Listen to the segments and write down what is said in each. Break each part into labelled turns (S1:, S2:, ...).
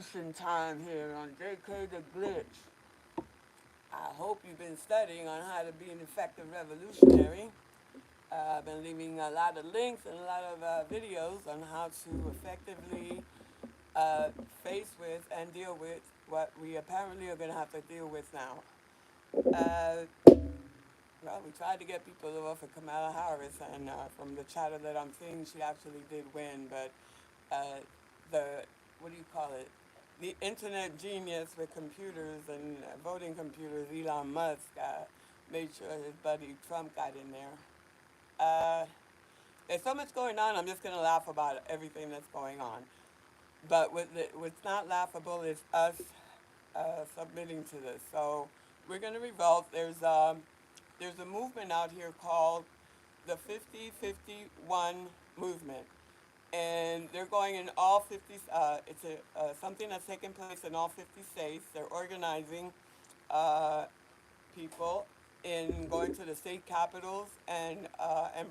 S1: revolution time here on JK the Glitch. I hope you've been studying on how to be an effective revolutionary. I've been leaving a lot of links and a lot of videos on how to effectively uh, face with and deal with what we apparently are going to have to deal with now. Uh, well, we tried to get people to vote for Kamala Harris, and from the chatter that I'm seeing, she actually did win, but uh, the what do you call it? The internet genius with computers and voting computers, Elon Musk, made sure his buddy Trump got in there. Uh, there's so much going on. I'm just gonna laugh about everything that's going on. But what's not laughable is us submitting to this. So we're gonna revolt. There's a movement out here called the 50-51 movement, and they're going in all 50. It's something that's taking place in all 50 states. They're organizing uh, people in going to the state capitals and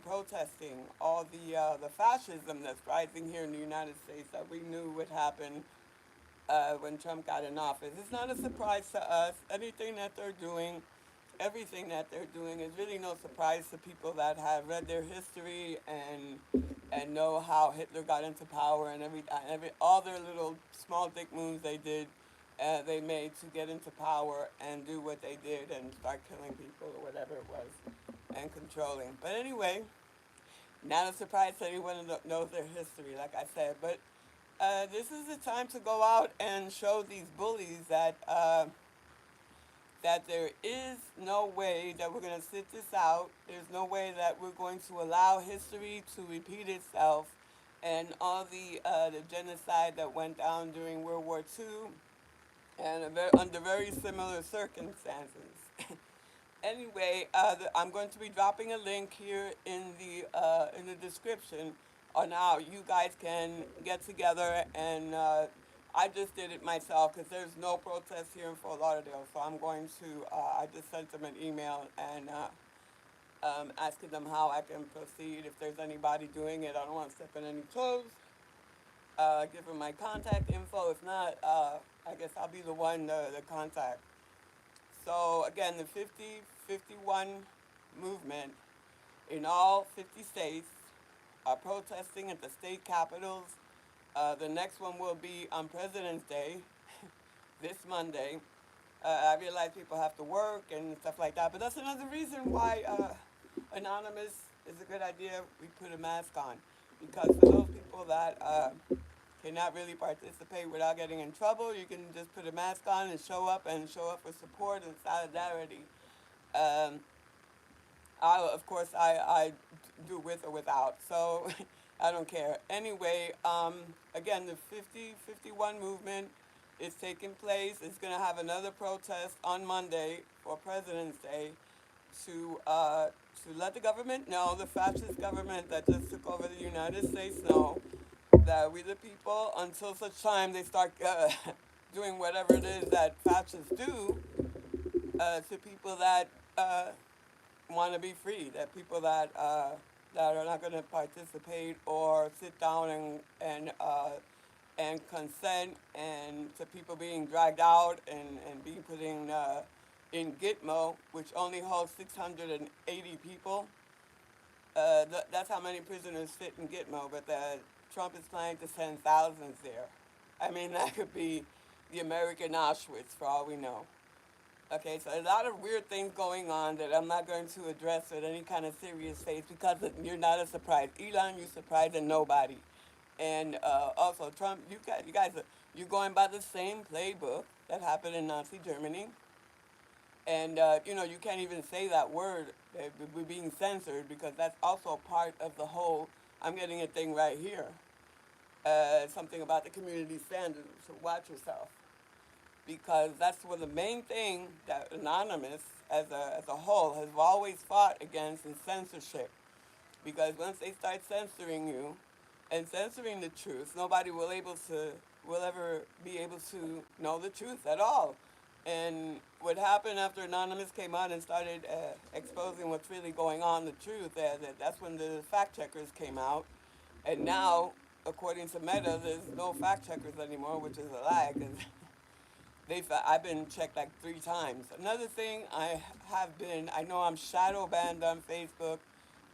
S1: protesting all the fascism that's rising here in the United States that we knew would happen when Trump got in office. It's not a surprise to us. Anything that they're doing, everything that they're doing is really no surprise to people that have read their history and know how Hitler got into power and every all their little small dick moves they made to get into power and do what they did and start killing people or whatever it was and controlling. But anyway, not a surprise to anyone who knows their history, like I said. But this is the time to go out and show these bullies that there is no way that we're going to sit this out. There's no way that we're going to allow history to repeat itself and all the genocide that went down during World War II and under very similar circumstances. Anyway, I'm going to be dropping a link here in the description on how you guys can get together and I just did it myself because there's no protest here in Fort Lauderdale, so I'm going to I just sent them an email and asking them how I can proceed if there's anybody doing it. I don't want to step in any toes. Give them my contact info. If not, I guess I'll be the one to contact. So again, the 50-51 movement in all 50 states are protesting at the state capitals. The next one will be on President's Day, this Monday. I realize people have to work and stuff like that, but that's another reason why Anonymous is a good idea. We put a mask on. Because for those people that cannot really participate without getting in trouble, you can just put a mask on and show up for support and solidarity. Um, of course, I do with or without, so I don't care. Anyway, again, the 50-51 movement is taking place. It's going to have another protest on Monday for President's Day to let the government know, the fascist government that just took over the United States know that we the people, until such time they start doing whatever it is that fascists do to people that want to be free, that people that are not going to participate or sit down and consent, and to people being dragged out and being put in Gitmo, which only holds 680 people. That's how many prisoners fit in Gitmo, but Trump is planning to send thousands there. I mean, that could be the American Auschwitz for all we know. Okay, so a lot of weird things going on that I'm not going to address with any kind of serious face because you're not a surprise. Elon, you're surprising nobody. And also, Trump, you guys, you're going by the same playbook that happened in Nazi Germany. And, you can't even say that word. We're being censored because that's also part of the whole, I'm getting a thing right here. Something about the community standards, so watch yourself. Because that's one of the main thing that Anonymous, as a whole, has always fought against is censorship. Because once they start censoring you and censoring the truth, nobody will ever be able to know the truth at all. And what happened after Anonymous came out and started exposing what's really going on, the truth, that's when the fact checkers came out. And now according to Meta, there's no fact checkers anymore, which is a lie. Because I've been checked like 3 times. Another thing I know I'm shadow banned on Facebook.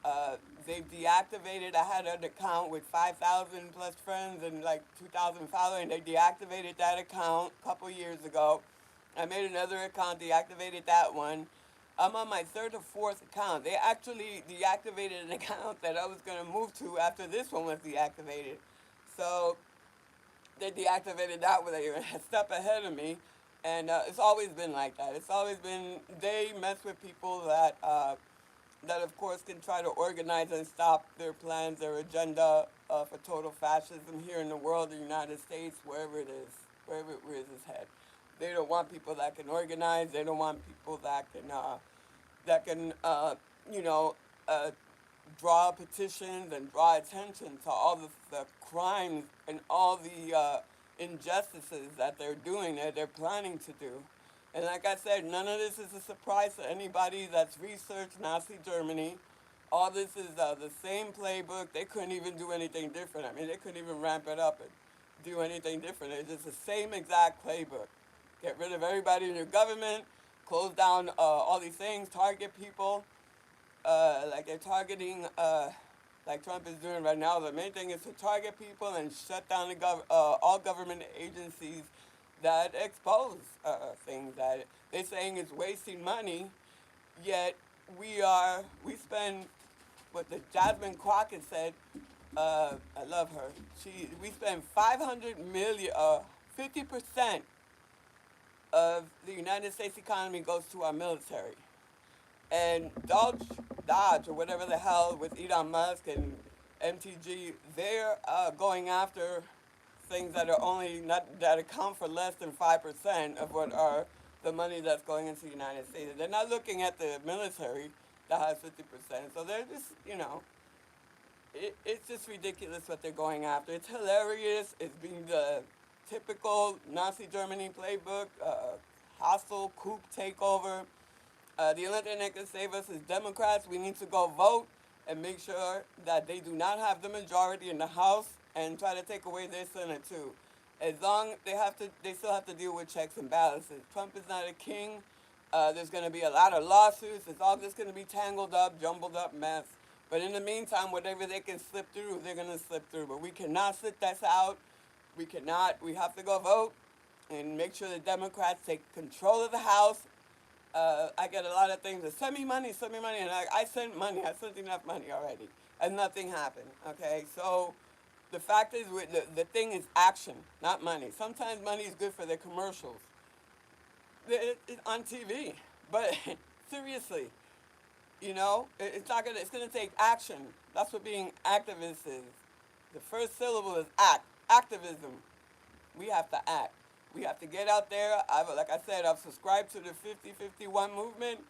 S1: Uh, they've deactivated. I had an account with 5,000 plus friends and like 2,000 followers, and they deactivated that account a couple years ago. I made another account, deactivated that one. I'm on my third or fourth account. They actually deactivated an account that I was going to move to after this one was deactivated. So they deactivated that one. They were a step ahead of me. And it's always been like that. It's always been, they mess with people that of course can try to organize and stop their plans, their agenda for total fascism here in the world, the United States, wherever it rears its head. They don't want people that can organize. They don't want people that can you know, uh, draw petitions and draw attention to all the crimes and all the injustices that they're doing, that they're planning to do. And like I said, none of this is a surprise to anybody that's researched Nazi Germany. All this is the same playbook. They couldn't even do anything different. I mean, they couldn't even ramp it up and do anything different. It's just the same exact playbook. Get rid of everybody in your government, close down all these things, target people, like they're targeting, like Trump is doing right now. The main thing is to target people and shut down all government agencies that expose things that they're saying is wasting money. Yet we spend what the Jasmine Crockett said. I love her. We spend 500 million, 50% of the United States economy goes to our military. And Dodge, or whatever the hell with Elon Musk and MTG, they're going after things that are only not that account for less than 5% of what are the money that's going into the United States. They're not looking at the military that has 50%. So they're just, it's just ridiculous what they're going after. It's hilarious. It's being the typical Nazi Germany playbook, hostile coup takeover. The only thing that can save us is Democrats. We need to go vote and make sure that they do not have the majority in the House and try to take away their Senate too. As long they still have to deal with checks and balances. Trump is not a king. There's going to be a lot of lawsuits. It's all just going to be tangled up, jumbled up mess. But in the meantime, whatever they can slip through, they're going to slip through. But we cannot sit this out. We cannot. We have to go vote and make sure the Democrats take control of the House. I get a lot of things that send me money, and I sent money. I sent enough money already, and nothing happened. Okay, so the fact is, the thing is action, not money. Sometimes money is good for their commercials on TV, but seriously, it's not gonna. It's gonna take action. That's what being activist is. The first syllable is act. Activism. We have to act. We have to get out there. Like I said, I've subscribed to the 5051 movement.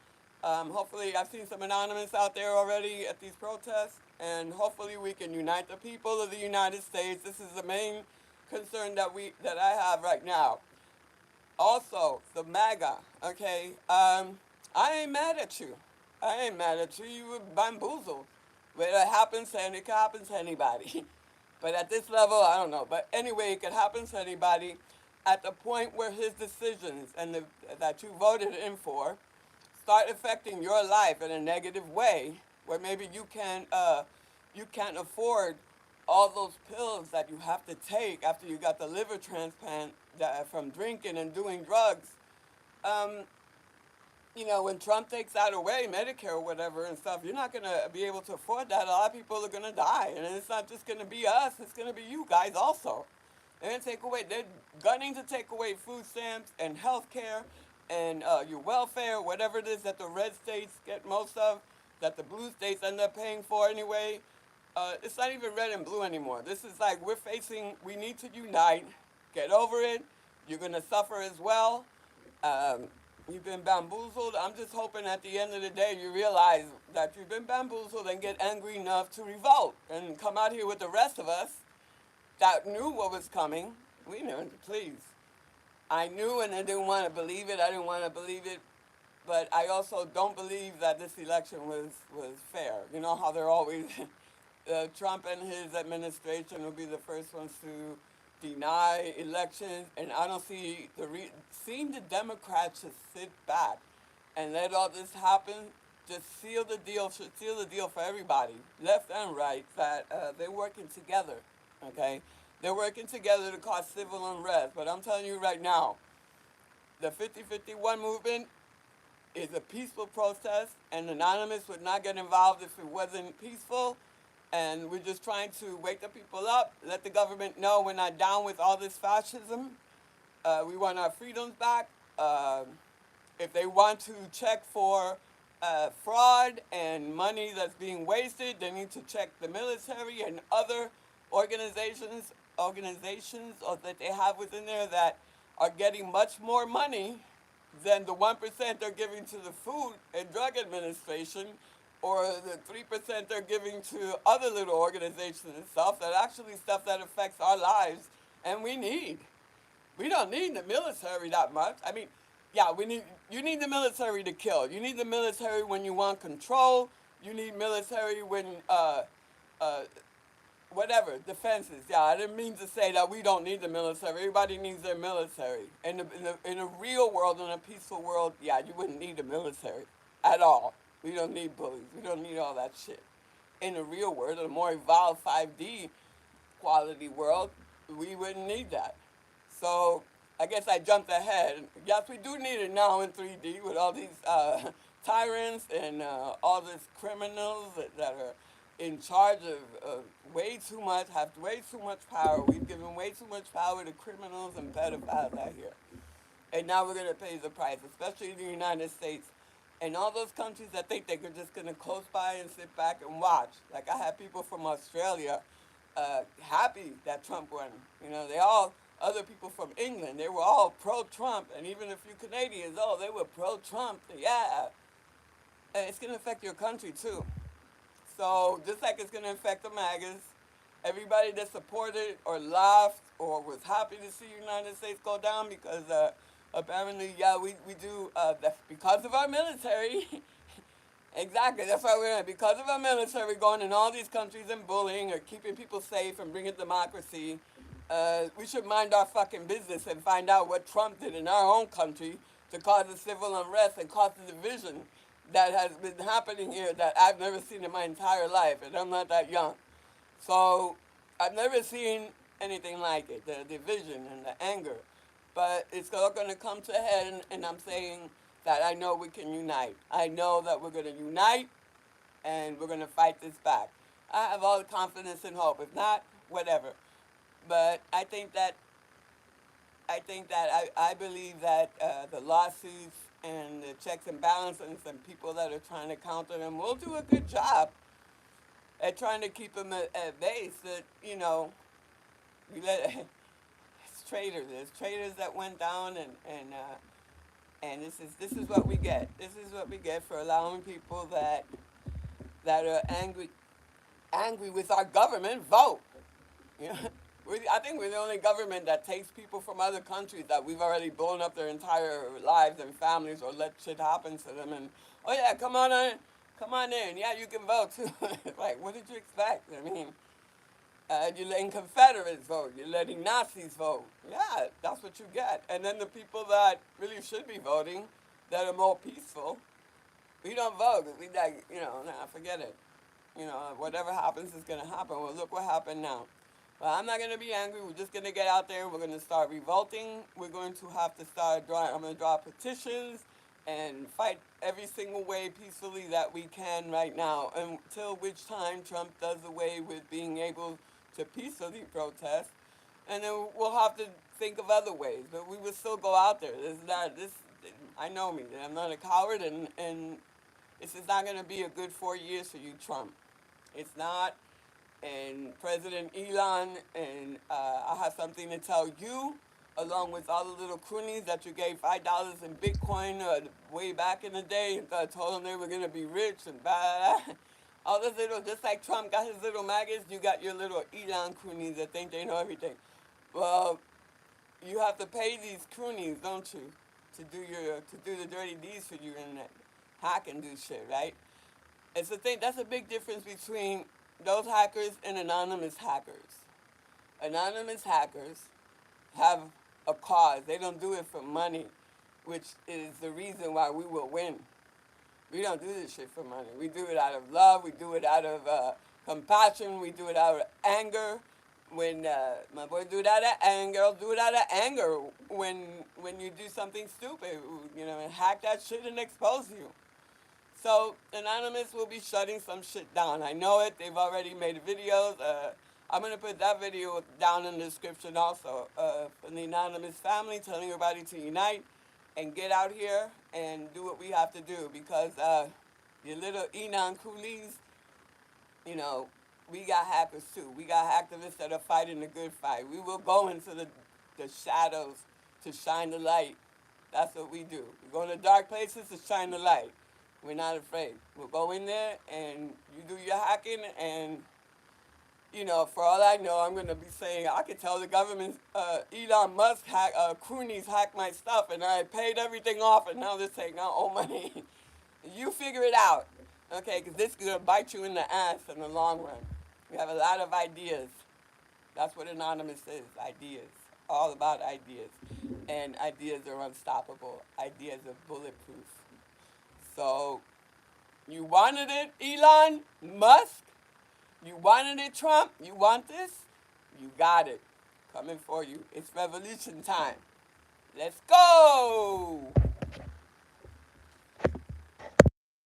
S1: Hopefully, I've seen some anonymous out there already at these protests, and hopefully we can unite the people of the United States. This is the main concern that I have right now. Also, the MAGA, okay? I ain't mad at you. I ain't mad at you. You were bamboozled. But it happens, and it can happen to anybody. But at this level, I don't know. But anyway, it could happen to anybody at the point where his decisions that you voted in for start affecting your life in a negative way, where maybe you can't afford all those pills that you have to take after you got the liver transplant from drinking and doing drugs. When Trump takes that away, Medicare or whatever and stuff, you're not going to be able to afford that. A lot of people are going to die. And it's not just going to be us, it's going to be you guys also. They're gunning to take away food stamps and health care and your welfare, whatever it is that the red states get most of, that the blue states end up paying for anyway. It's not even red and blue anymore. This is like we need to unite, get over it. You're going to suffer as well. You've been bamboozled. I'm just hoping at the end of the day you realize that you've been bamboozled and get angry enough to revolt and come out here with the rest of us that knew what was coming. We knew, please. I knew and I didn't want to believe it. I didn't want to believe it. But I also don't believe that this election was fair. You know how they're always Trump and his administration will be the first ones to deny elections, and I don't see seeing the Democrats just sit back and let all this happen. Just seal the deal. Should seal the deal for everybody, left and right, that they're working together. Okay, they're working together to cause civil unrest. But I'm telling you right now, the 50-51 movement is a peaceful protest, and Anonymous would not get involved if it wasn't peaceful. And we're just trying to wake the people up, let the government know we're not down with all this fascism. We want our freedoms back. If they want to check for fraud and money that's being wasted, they need to check the military and other organizations or that they have within there that are getting much more money than the 1% they're giving to the Food and Drug Administration or the 3% they're giving to other little organizations and stuff that actually stuff that affects our lives and we need. We don't need the military that much. I mean, yeah, you need the military to kill. You need the military when you want control. You need military when uh, whatever, defenses. Yeah, I didn't mean to say that we don't need the military. Everybody needs their military. In a real world, in a peaceful world, yeah, you wouldn't need the military at all. We don't need bullies. We don't need all that shit. In a real world, a more evolved 5D quality world, we wouldn't need that. So I guess I jumped ahead. Yes, we do need it now in 3D with all these tyrants and all these criminals that are in charge of way too much, have way too much power. We've given way too much power to criminals and pedophiles out here. And now we're going to pay the price, especially in the United States. And all those countries that think they're just going to close by and sit back and watch. Like I had people from Australia happy that Trump won. You know, other people from England, they were all pro-Trump. And even a few Canadians, they were pro-Trump. Yeah. And it's going to affect your country too. So just like it's going to affect the MAGAs, everybody that supported or laughed or was happy to see the United States go down because apparently, yeah, we do, that's because of our military. Exactly, that's why we're in. Because of our military going in all these countries and bullying or keeping people safe and bringing democracy, we should mind our fucking business and find out what Trump did in our own country to cause the civil unrest and cause the division that has been happening here that I've never seen in my entire life, and I'm not that young. So I've never seen anything like it, the division and the anger. But it's all going to come to a head, and I'm saying that I know we can unite. I know that we're going to unite, and we're going to fight this back. I have all the confidence and hope. If not, whatever. But I believe that the lawsuits and the checks and balances and people that are trying to counter them will do a good job at trying to keep them at base. That we let it's traitors. There's traitors that went down, and this is what we get. This is what we get for allowing people that are angry with our government vote. You know. I think we're the only government that takes people from other countries that we've already blown up their entire lives and families or let shit happen to them. And, oh yeah, come on in. Yeah, you can vote too. Like, what did you expect? I mean, you're letting Confederates vote. You're letting Nazis vote. Yeah, that's what you get. And then the people that really should be voting, that are more peaceful, we don't vote. We like, forget it. Whatever happens is going to happen. Well, look what happened now. Well, I'm not going to be angry. We're just going to get out there. We're going to start revolting. We're going to have to I'm going to draw petitions and fight every single way peacefully that we can right now, until which time Trump does away with being able to peacefully protest. And then we'll have to think of other ways. But we will still go out there. I know me. I'm not a coward, and this is not going to be a good 4 years for you, Trump. It's not. And President Elon, and I have something to tell you, along with all the little croonies that you gave $5 in Bitcoin way back in the day, and told them they were going to be rich and blah. All those little, just like Trump got his little maggots, you got your little Elon croonies that think they know everything. Well, you have to pay these croonies, don't you, to do the dirty deeds for you and hack and do shit, right? It's the thing. That's a big difference between those hackers and anonymous hackers. Anonymous hackers have a cause. They don't do it for money, which is the reason why we will win. We don't do this shit for money. We do it out of love. We do it out of compassion. We do it out of anger. When my boy do it out of anger, do it out of anger. When you do something stupid, and hack that shit and expose you. So Anonymous will be shutting some shit down. I know it. They've already made videos. I'm gonna put that video down in the description also. For the Anonymous family, telling everybody to unite and get out here and do what we have to do because your little Enon coolies, we got hackers too. We got activists that are fighting the good fight. We will go into the shadows to shine the light. That's what we do. We go to dark places to shine the light. We're not afraid. We'll go in there and you do your hacking and, for all I know, I'm going to be saying, I could tell the government, Elon Musk, Croonies hacked my stuff and I paid everything off and now they're saying I owe money. You figure it out, okay, because this is going to bite you in the ass in the long run. We have a lot of ideas. That's what Anonymous is, ideas. All about ideas. And ideas are unstoppable. Ideas are bulletproof. So, you wanted it, Elon Musk? You wanted it, Trump? You want this? You got it. Coming for you. It's revolution time. Let's go!